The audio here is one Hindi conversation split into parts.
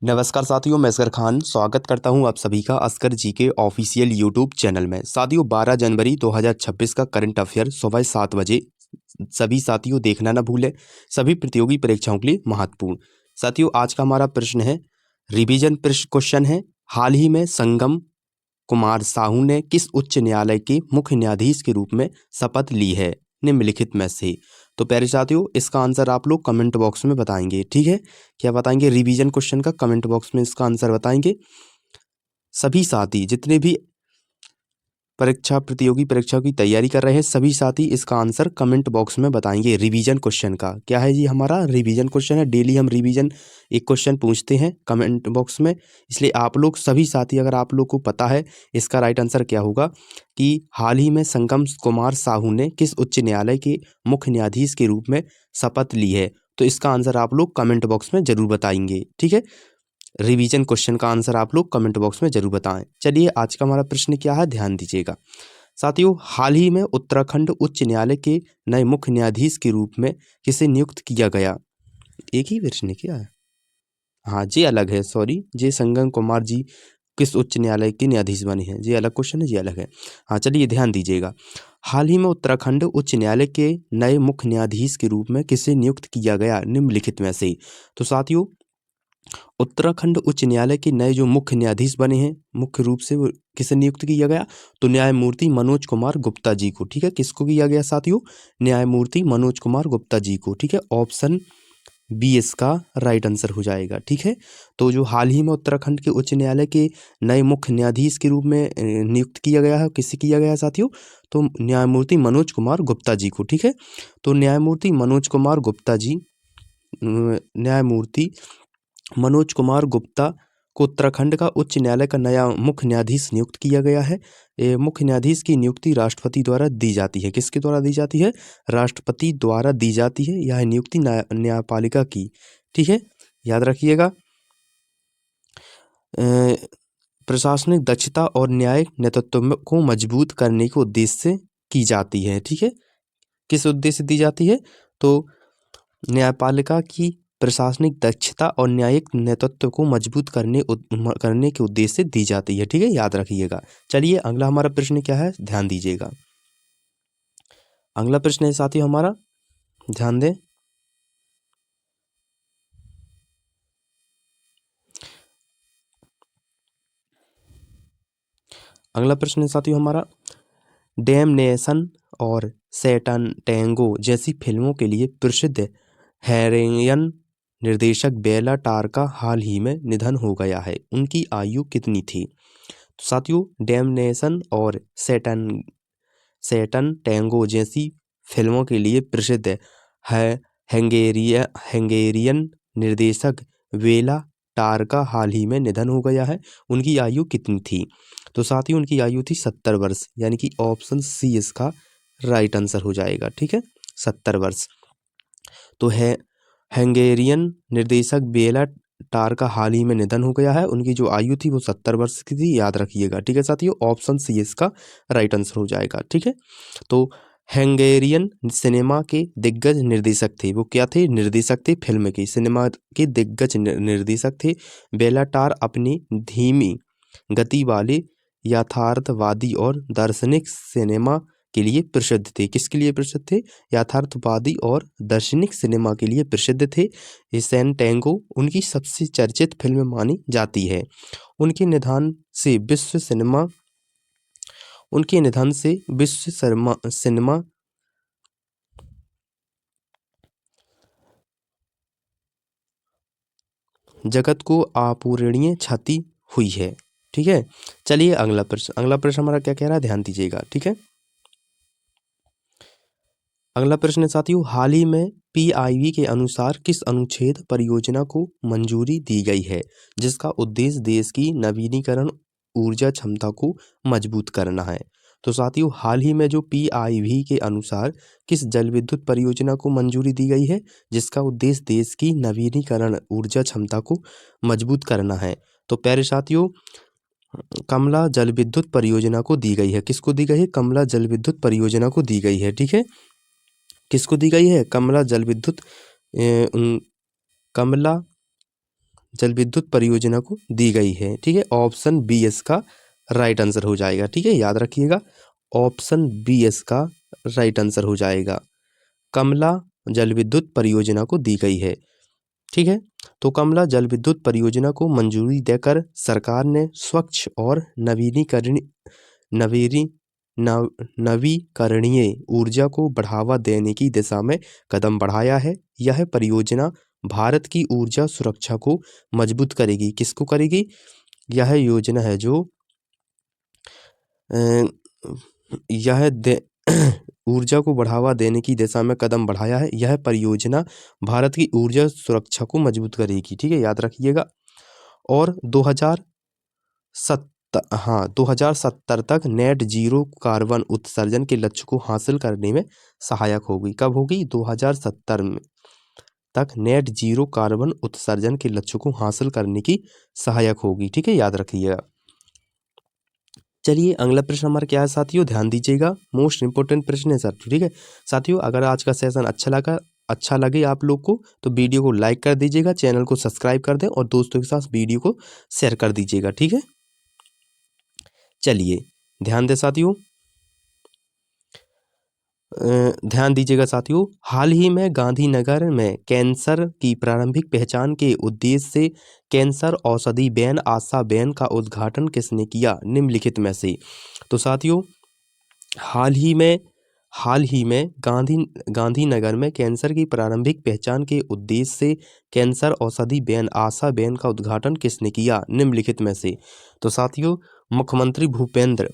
नमस्कार साथियों, मैं असगर खान स्वागत करता हूं आप सभी का असगर जी के ऑफिशियल यूट्यूब चैनल में। साथियों, 12 जनवरी 2026 का करंट अफेयर सुबह 7 बजे सभी साथियों देखना ना भूलें। सभी प्रतियोगी परीक्षाओं के लिए महत्वपूर्ण। साथियों, आज का हमारा प्रश्न है, रिवीजन क्वेश्चन है। हाल ही में संगम कुमार साहू ने किस उच्च न्यायालय के मुख्य न्यायाधीश के रूप में शपथ ली है निम्नलिखित में से? तो प्यारे साथियों, इसका आंसर आप लोग कमेंट बॉक्स में बताएंगे। ठीक है, क्या बताएंगे? रिवीजन क्वेश्चन का कमेंट बॉक्स में इसका आंसर बताएंगे। सभी साथी जितने भी प्रतियोगी परीक्षा की तैयारी कर रहे हैं, सभी साथी इसका आंसर कमेंट बॉक्स में बताएंगे। रिवीजन क्वेश्चन का क्या है जी? हमारा रिवीजन क्वेश्चन है। डेली हम रिवीजन एक क्वेश्चन पूछते हैं कमेंट बॉक्स में, इसलिए आप लोग सभी साथी, अगर आप लोग को पता है इसका राइट आंसर क्या होगा कि हाल ही में संगम कुमार साहू ने किस उच्च न्यायालय के मुख्य न्यायाधीश के रूप में शपथ ली है, तो इसका आंसर आप लोग कमेंट बॉक्स में जरूर बताएंगे। ठीक है, रिवीजन क्वेश्चन का आंसर आप लोग कमेंट बॉक्स में जरूर बताएं। चलिए, आज का हमारा प्रश्न क्या है, ध्यान दीजिएगा साथियों। हाल ही में उत्तराखंड उच्च न्यायालय के नए मुख्य न्यायाधीश के रूप में किसे नियुक्त किया गया? एक ही प्रश्न क्या है? हाँ, ये अलग है, सॉरी, जे संगम कुमार जी किस उच्च न्यायालय के न्यायाधीश बने हैं, ये अलग क्वेश्चन है, ये अलग है। हाँ, चलिए ध्यान दीजिएगा। हाल ही में उत्तराखंड उच्च न्यायालय के नए मुख्य न्यायाधीश के रूप में किसे नियुक्त किया गया निम्नलिखित में से? तो साथियों, उत्तराखंड उच्च न्यायालय के नए जो मुख्य न्यायाधीश बने हैं, मुख्य रूप से वो किसे नियुक्त किया गया? तो न्यायमूर्ति मनोज कुमार गुप्ता जी को। ठीक है, किसको किया गया साथियों? न्यायमूर्ति मनोज कुमार गुप्ता जी को। ठीक है, ऑप्शन बी इसका राइट आंसर हो जाएगा। ठीक है, तो जो हाल ही में उत्तराखंड के उच्च न्यायालय के नए मुख्य न्यायाधीश के रूप में नियुक्त किया गया है, किसे किया गया है साथियों? तो न्यायमूर्ति मनोज कुमार गुप्ता जी को। ठीक है, तो न्यायमूर्ति मनोज कुमार गुप्ता जी, न्यायमूर्ति मनोज कुमार गुप्ता को उत्तराखंड का उच्च न्यायालय का नया मुख्य न्यायाधीश नियुक्त किया गया है। मुख्य न्यायाधीश की नियुक्ति राष्ट्रपति द्वारा दी जाती है। किसके द्वारा दी जाती है? राष्ट्रपति द्वारा दी जाती है। यह नियुक्ति न्यायपालिका की, ठीक है, याद रखिएगा, प्रशासनिक दक्षता और न्यायिक नेतृत्व को मजबूत करने के उद्देश्य से की जाती है। ठीक है, किस उद्देश्य से दी जाती है? तो न्यायपालिका की प्रशासनिक दक्षता और न्यायिक नेतृत्व को मजबूत करने के उद्देश्य से दी जाती है। ठीक है, याद रखिएगा। चलिए, अगला हमारा प्रश्न क्या है, ध्यान दीजिएगा। अगला प्रश्न है साथियों हमारा, ध्यान दें। अगला प्रश्न है साथियों हमारा, डैमनेशन और सैटन टैंगो जैसी फिल्मों के लिए प्रसिद्ध हैरेरियन निर्देशक बेला टार का हाल ही में निधन हो गया है। उनकी आयु कितनी थी? तो साथियों, डैमनेशन और सैटन टैंगो जैसी फिल्मों के लिए प्रसिद्ध है हंगेरियन निर्देशक बेला टार का हाल ही में निधन हो गया है। उनकी आयु कितनी थी? तो साथियों, उनकी आयु थी 70 वर्ष, यानी कि ऑप्शन सी इसका राइट आंसर हो जाएगा। ठीक है, 70 वर्ष। तो है हंगेरियन निर्देशक बेला टार का हाल ही में निधन हो गया है। उनकी जो आयु थी वो 70 वर्ष की थी, याद रखिएगा। ठीक है साथियों, ऑप्शन सी इसका राइट आंसर हो जाएगा। ठीक है, तो हंगेरियन सिनेमा के दिग्गज निर्देशक थे। वो क्या थे? निर्देशक थे, फिल्म के, सिनेमा के दिग्गज निर्देशक थे। बेला टार अपनी धीमी गति वाले यथार्थवादी और दार्शनिक सिनेमा के लिए प्रसिद्ध थे। किसके लिए प्रसिद्ध थे? यथार्थवादी और दार्शनिक सिनेमा के लिए प्रसिद्ध थे। सैन टैंगो उनकी सबसे चर्चित फिल्म मानी जाती है। उनके निधन से विश्व सिनेमा जगत को अपूरणीय क्षति हुई है। ठीक है, चलिए अगला प्रश्न हमारा क्या कह रहा है, ध्यान दीजिएगा। ठीक है, अगला प्रश्न है साथियों, हाल ही में पीआईबी के अनुसार किस अनुच्छेद परियोजना को मंजूरी दी गई है जिसका उद्देश्य देश की नवीनीकरण ऊर्जा क्षमता को मजबूत करना है? तो साथियों, हाल ही में जो पीआईबी के अनुसार किस जल विद्युत परियोजना को मंजूरी दी गई है जिसका उद्देश्य देश की नवीनीकरण ऊर्जा क्षमता को मजबूत करना है? तो प्यारे साथियों, कमला जल विद्युत परियोजना को दी गई है। किसको दी गई है? कमला जल विद्युत परियोजना को दी गई है। ठीक है, किसको दी गई है? कमला जल विद्युत कमला जल विद्युत परियोजना को दी गई है? ठीक है, ऑप्शन बी इसका राइट आंसर हो जाएगा। ठीक है, याद रखिएगा, ऑप्शन बी इसका राइट आंसर हो जाएगा। कमला जल विद्युत परियोजना को दी गई है। ठीक है, तो कमला जल विद्युत परियोजना को मंजूरी देकर सरकार ने स्वच्छ और नवीकरणीय ऊर्जा को बढ़ावा देने की दिशा में कदम बढ़ाया है। यह परियोजना भारत की ऊर्जा सुरक्षा को मजबूत करेगी। किसको करेगी? यह योजना है जो यह ऊर्जा को बढ़ावा देने की दिशा में कदम बढ़ाया है। यह परियोजना भारत की ऊर्जा सुरक्षा को मजबूत करेगी। ठीक है, याद रखिएगा। और 2070 तक नेट जीरो कार्बन उत्सर्जन के लक्ष्य को हासिल करने में सहायक होगी। कब होगी? 2070 में तक नेट जीरो कार्बन उत्सर्जन के लक्ष्य को हासिल करने की सहायक होगी। ठीक है, याद रखिएगा। चलिए अगला प्रश्न हमारा क्या है साथियों, ध्यान दीजिएगा, मोस्ट इंपोर्टेंट प्रश्न है साथियों। ठीक है साथियों, अगर आज का सेशन अच्छा लगे आप लोग को तो वीडियो को लाइक कर दीजिएगा, चैनल को सब्सक्राइब कर दें और दोस्तों के साथ वीडियो को शेयर कर दीजिएगा। ठीक है, चलिए ध्यान दें साथियों, ध्यान दीजिएगा साथियों। हाल ही में गांधीनगर में कैंसर की प्रारंभिक पहचान के उद्देश्य से कैंसर औषधि वैन आशा वैन का उद्घाटन किसने किया? निम्नलिखित में से। तो साथियों, हाल ही में गांधीनगर में कैंसर की प्रारंभिक पहचान के उद्देश्य से कैंसर औषधि वैन आशा वैन का उद्घाटन किसने किया? निम्नलिखित में से। तो साथियों, मुख्यमंत्री भूपेंद्र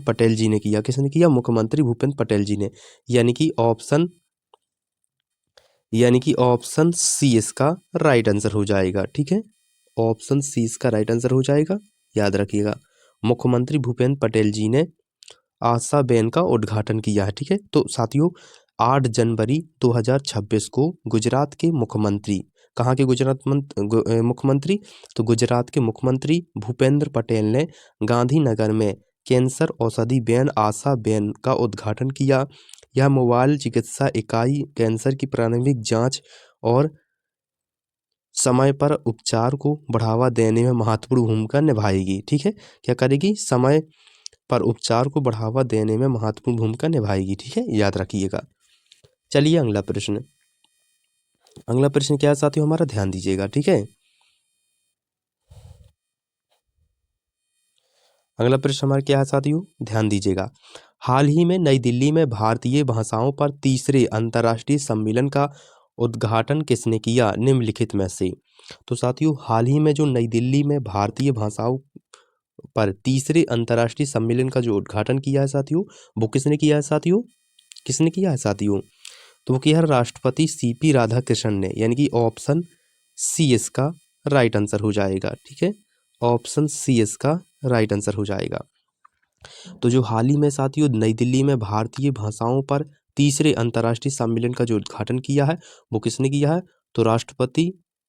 पटेल जी ने किया। किसने किया? मुख्यमंत्री भूपेंद्र पटेल जी ने। यानी कि ऑप्शन सी इसका राइट आंसर हो जाएगा। ठीक है, ऑप्शन सी इसका राइट आंसर हो जाएगा, याद रखिएगा। मुख्यमंत्री भूपेंद्र पटेल जी ने आशा वैन का उद्घाटन किया है। ठीक है, तो साथियों 8 जनवरी 2026 को गुजरात के मुख्यमंत्री, कहाँ के मुख्यमंत्री? तो गुजरात के मुख्यमंत्री भूपेंद्र पटेल ने गांधीनगर में कैंसर औषधि वैन आशा वैन का उद्घाटन किया। यह मोबाइल चिकित्सा इकाई कैंसर की प्रारंभिक जांच और समय पर उपचार को बढ़ावा देने में महत्वपूर्ण भूमिका निभाएगी। ठीक है, क्या करेगी? समय पर उपचार को बढ़ावा देने में महत्वपूर्ण भूमिका निभाएगी। ठीक है, याद रखिएगा। चलिए अगला प्रश्न क्या है साथियों हमारा, ध्यान दीजिएगा। ठीक है, अगला प्रश्न हमारा क्या है साथियों, ध्यान दीजिएगा। हाल ही में नई दिल्ली में भारतीय भाषाओं पर तीसरे अंतर्राष्ट्रीय सम्मेलन का उद्घाटन किसने किया? निम्नलिखित में से। तो साथियों, हाल ही में जो नई दिल्ली में भारतीय भाषाओं पर तीसरे अंतर्राष्ट्रीय सम्मेलन का जो उद्घाटन किया है साथियों, वो किसने किया है साथियों? किसने किया है साथियों? तो वो किया है राष्ट्रपति सीपी राधाकृष्णन ने। यानी कि ऑप्शन सी इसका राइट आंसर हो जाएगा। ठीक है, ऑप्शन सी इसका राइट आंसर हो जाएगा। तो जो हाल ही में साथियों नई दिल्ली में भारतीय भाषाओं पर तीसरे अंतर्राष्ट्रीय सम्मेलन का जो उद्घाटन किया है वो किसने किया है? तो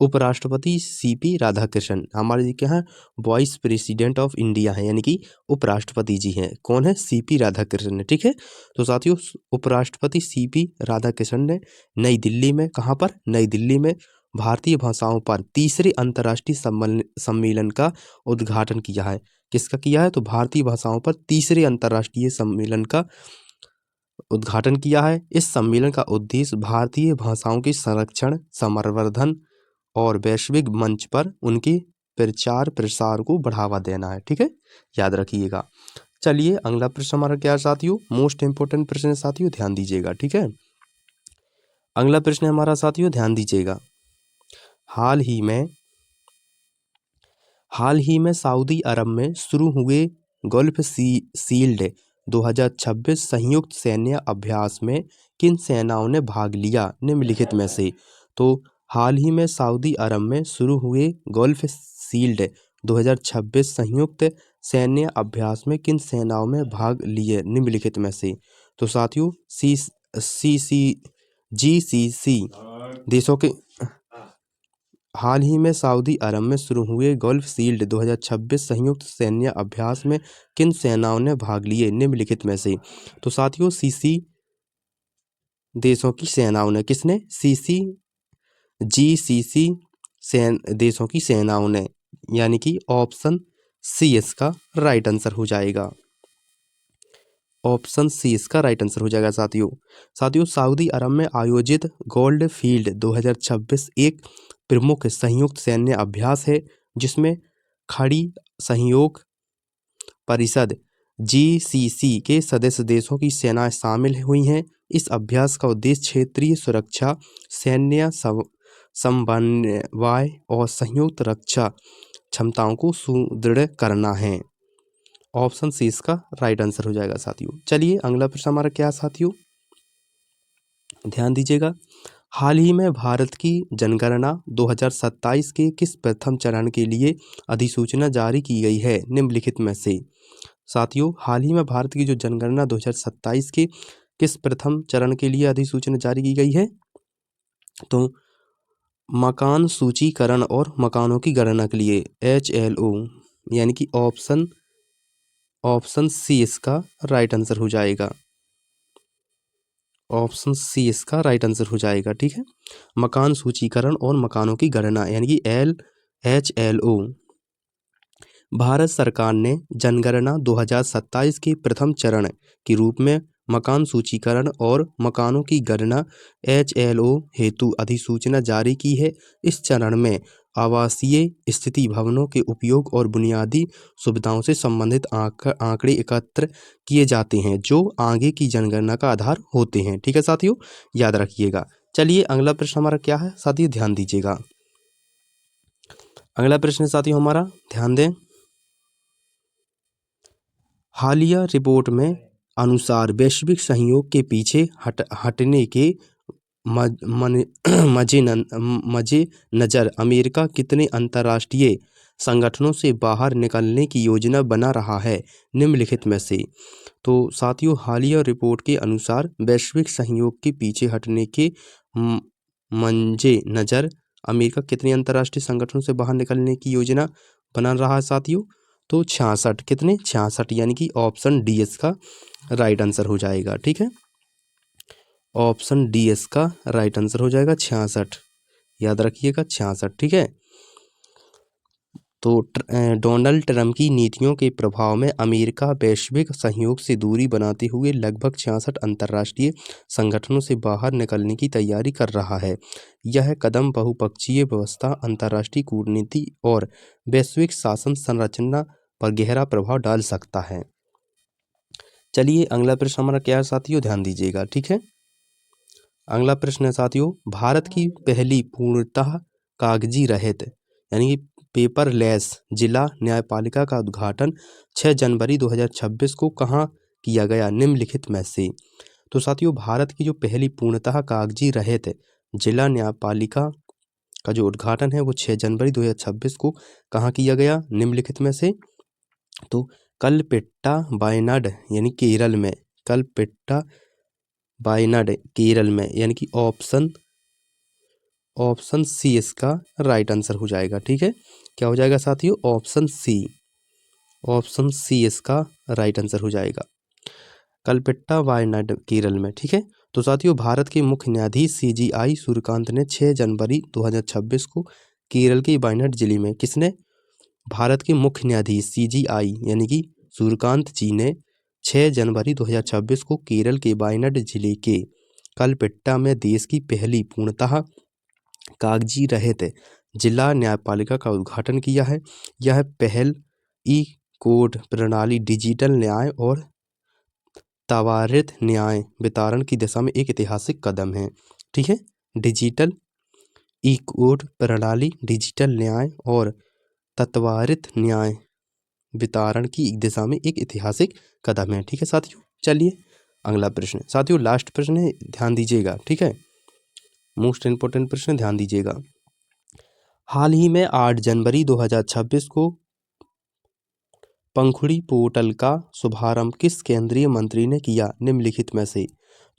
उपराष्ट्रपति सीपी राधाकृष्णन हमारे जी क्या है, वाइस प्रेसिडेंट ऑफ इंडिया है, यानी कि उपराष्ट्रपति जी हैं। कौन है? सीपी राधाकृष्णन। ठीक है, तो साथियों उपराष्ट्रपति सीपी राधाकृष्णन ने नई दिल्ली में, कहाँ पर? नई दिल्ली में भारतीय भाषाओं पर तीसरे अंतर्राष्ट्रीय सम्मेलन का उद्घाटन किया है। किसका किया है? तो भारतीय भाषाओं पर तीसरे अंतर्राष्ट्रीय सम्मेलन का उद्घाटन किया है। इस सम्मेलन का उद्देश्य भारतीय भाषाओं के संरक्षण, संवर्धन और वैश्विक मंच पर उनके प्रचार प्रसार को बढ़ावा देना है। ठीक है, याद रखिएगा। चलिए अगला प्रश्न हमारा क्या है साथियों, मोस्ट इंपोर्टेंट प्रश्न है साथियों, ध्यान दीजिएगा। ठीक है, अगला प्रश्न हमारा साथियों, ध्यान दीजिएगा। हाल ही में सऊदी अरब में शुरू हुए गल्फ शील्ड 2026 संयुक्त सैन्य अभ्यास में किन सेनाओं ने भाग लिया? निम्नलिखित में से। तो हाल ही में सऊदी अरब में शुरू हुए गल्फ शील्ड 2026 संयुक्त सैन्य अभ्यास में किन सेनाओं में भाग लिए? निम्नलिखित में से। तो साथियों GCC देशों के हाल ही में सऊदी अरब में शुरू हुए गल्फ शील्ड 2026 संयुक्त सैन्य अभ्यास में किन सेनाओं ने भाग लिए? निम्नलिखित में से। तो साथियों GCC देशों की सेनाओं ने, किसने? GCC देशों की सेनाओं ने, यानी कि ऑप्शन सी इसका राइट आंसर हो जाएगा। ऑप्शन सी इसका राइट आंसर हो जाएगा साथियों। साथियों, सऊदी अरब में आयोजित गोल्ड फील्ड 2026 एक प्रमुख संयुक्त सैन्य अभ्यास है जिसमें खड़ी सहयोग परिषद जीसीसी के सदस्य देशों की सेनाएं शामिल हुई हैं। इस अभ्यास का उद्देश्य क्षेत्रीय सुरक्षा, सैन्य समन्वय और संयुक्त रक्षा क्षमताओं को सुदृढ़ करना है। ऑप्शन सी इसका राइट आंसर हो जाएगा साथियों। चलिए अगला प्रश्न हमारा क्या है साथियों, ध्यान दीजिएगा। हाल ही में भारत की जनगणना 2027 के किस प्रथम चरण के लिए अधिसूचना जारी की गई है निम्नलिखित में से। साथियों, हाल ही में भारत की जो जनगणना 2027 के किस प्रथम चरण के लिए अधिसूचना जारी की गई है, तो मकान सूचीकरण और मकानों की गणना के लिए HLO, यानी कि ऑप्शन सी इसका राइट आंसर हो जाएगा। ऑप्शन सी इसका राइट आंसर हो जाएगा। ठीक है, मकान सूचीकरण और मकानों की गणना यानी कि HLO। भारत सरकार ने जनगणना 2027 के प्रथम चरण के रूप में मकान सूचीकरण और मकानों की गणना HLO हेतु अधिसूचना जारी की है। इस चरण में आवासीय स्थिति भवनों के उपयोग और बुनियादी सुविधाओं से संबंधित आंकड़े एकत्र किए जाते हैं जो आगे की जनगणना का आधार होते हैं। ठीक है साथियों, याद रखिएगा। चलिए अगला प्रश्न हमारा क्या है साथियों, ध्यान दीजिएगा। अगला प्रश्न साथियों हमारा, ध्यान दें। हालिया रिपोर्ट में अनुसार वैश्विक सहयोग के पीछे हटने के मजे नज़र अमेरिका कितने अंतर्राष्ट्रीय संगठनों से बाहर निकलने की योजना बना रहा है निम्नलिखित में से। तो साथियों, हालिया रिपोर्ट के अनुसार वैश्विक सहयोग के पीछे हटने के मजे नज़र अमेरिका कितने अंतर्राष्ट्रीय संगठनों से बाहर निकलने की योजना बना रहा है साथियों, तो 66। कितने? 66, यानी कि ऑप्शन डी इसका राइट आंसर हो जाएगा। ठीक है, ऑप्शन डी इसका राइट आंसर हो जाएगा 66, याद रखिएगा 66। ठीक है, तो डोनाल्ड ट्रंप की नीतियों के प्रभाव में अमेरिका वैश्विक सहयोग से दूरी बनाते हुए लगभग 66 अंतर्राष्ट्रीय संगठनों से बाहर निकलने की तैयारी कर रहा है। यह कदम बहुपक्षीय व्यवस्था, अंतर्राष्ट्रीय कूटनीति और वैश्विक शासन संरचना पर गहरा प्रभाव डाल सकता है। चलिए अगला प्रश्न हमारा क्या है साथियों, ध्यान दीजिएगा। ठीक है, अगला प्रश्न है साथियों, भारत की पहली पूर्णतः कागजी रहित यानी कि पेपरलेस जिला न्यायपालिका का उद्घाटन 6 जनवरी 2026 को कहाँ किया गया निम्नलिखित में से। तो साथियों, भारत की जो पहली पूर्णतः कागजी रहित जिला न्यायपालिका का जो उद्घाटन है वो 6 जनवरी 2026 को कहाँ किया गया निम्नलिखित में से। तो कलपेट्टा वायनाड यानी केरल में, कलपेट्टा वायनाड केरल में, यानी कि ऑप्शन सी इसका राइट आंसर हो जाएगा। ठीक है, क्या हो जाएगा साथियों, ऑप्शन सी इसका राइट आंसर हो जाएगा, कलपेट्टा वायनाड केरल में। ठीक है, तो साथियों, भारत के मुख्य न्यायाधीश CJI सूर्यकांत ने 6 जनवरी 2026 को केरल के वायनाड जिले में, किसने? भारत के मुख्य न्यायाधीश CJI यानी कि सूर्यकांत जी ने 6 जनवरी 2026 को केरल के वायनाड जिले के कलपेट्टा में देश की पहली पूर्णतः कागजी रहित जिला न्यायपालिका का उद्घाटन किया है। यह पहल कोर्ट प्रणाली, डिजिटल न्याय और त्वरित न्याय वितरण की दिशा में एक ऐतिहासिक कदम है। ठीक है, डिजिटल कोर्ट प्रणाली, डिजिटल न्याय और त्वरित न्याय वितरण की दिशा में एक ऐतिहासिक कदम है। ठीक है साथियों, चलिए अगला प्रश्न साथियों, लास्ट प्रश्न है, ध्यान दीजिएगा। ठीक है, मोस्ट इंपोर्टेंट प्रश्न, ध्यान दीजिएगा। हाल ही में 8 जनवरी 2026 को पंखुड़ी पोर्टल का शुभारंभ किस केंद्रीय मंत्री ने किया निम्नलिखित में से।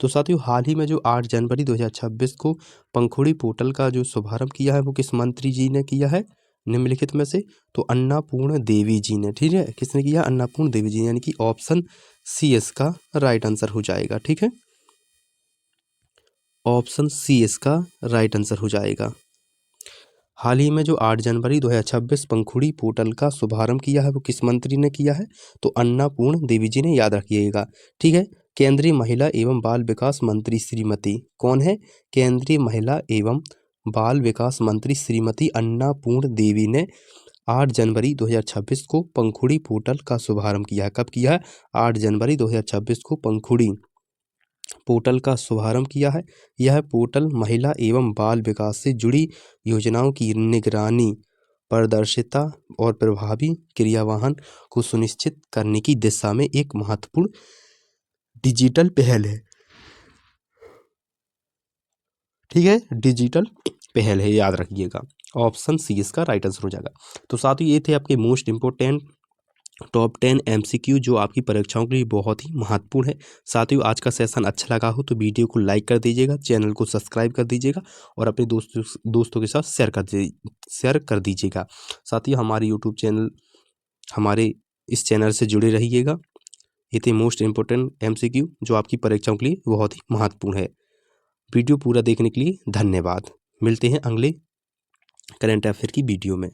तो साथियों, हाल ही में जो 8 जनवरी 2026 को पंखुड़ी पोर्टल का जो शुभारंभ किया है वो किस मंत्री जी ने किया है निम्नलिखित में से। तो अन्नापूर्ण देवी जी ने। ठीक है, किसने किया? अन्नापूर्ण देवी जी, यानी कि ऑप्शन सी इसका राइट आंसर हो जाएगा। ठीक है, ऑप्शन सी इसका राइट आंसर हो जाएगा। हाल ही में जो 8 जनवरी 2026 पंखुड़ी पोर्टल का शुभारंभ किया है वो किस मंत्री ने किया है? तो अन्नपूर्ण देवी जी ने, याद रखिएगा। ठीक है। केंद्रीय महिला एवं बाल विकास मंत्री श्रीमती कौन है? केंद्रीय महिला एवं बाल विकास मंत्री श्रीमती अन्नपूर्ण देवी ने 8 जनवरी 2026 को पंखुड़ी पोर्टल का शुभारंभ किया है। कब किया है? 8 जनवरी 2026 को पंखुड़ी पोर्टल का शुभारंभ किया है। यह पोर्टल महिला एवं बाल विकास से जुड़ी योजनाओं की निगरानी, पारदर्शिता और प्रभावी क्रियान्वयन को सुनिश्चित करने की दिशा में एक महत्वपूर्ण डिजिटल पहल है। ठीक है, डिजिटल पहल है, याद रखिएगा। ऑप्शन सी इसका राइट आंसर हो जाएगा। तो साथियों ये थे आपके मोस्ट इंपोर्टेंट टॉप 10 MCQ जो आपकी परीक्षाओं के लिए बहुत ही महत्वपूर्ण है। साथियों आज का सेशन अच्छा लगा हो तो वीडियो को लाइक कर दीजिएगा, चैनल को सब्सक्राइब कर दीजिएगा और अपने दोस्तों के साथ शेयर कर दीजिएगा। साथियों हमारे यूट्यूब चैनल, हमारे इस चैनल से जुड़े रहिएगा। ये थे मोस्ट इंपोर्टेंट MCQ जो आपकी परीक्षाओं के लिए बहुत ही महत्वपूर्ण है। वीडियो पूरा देखने के लिए धन्यवाद। मिलते हैं अगले करंट अफेयर की वीडियो में।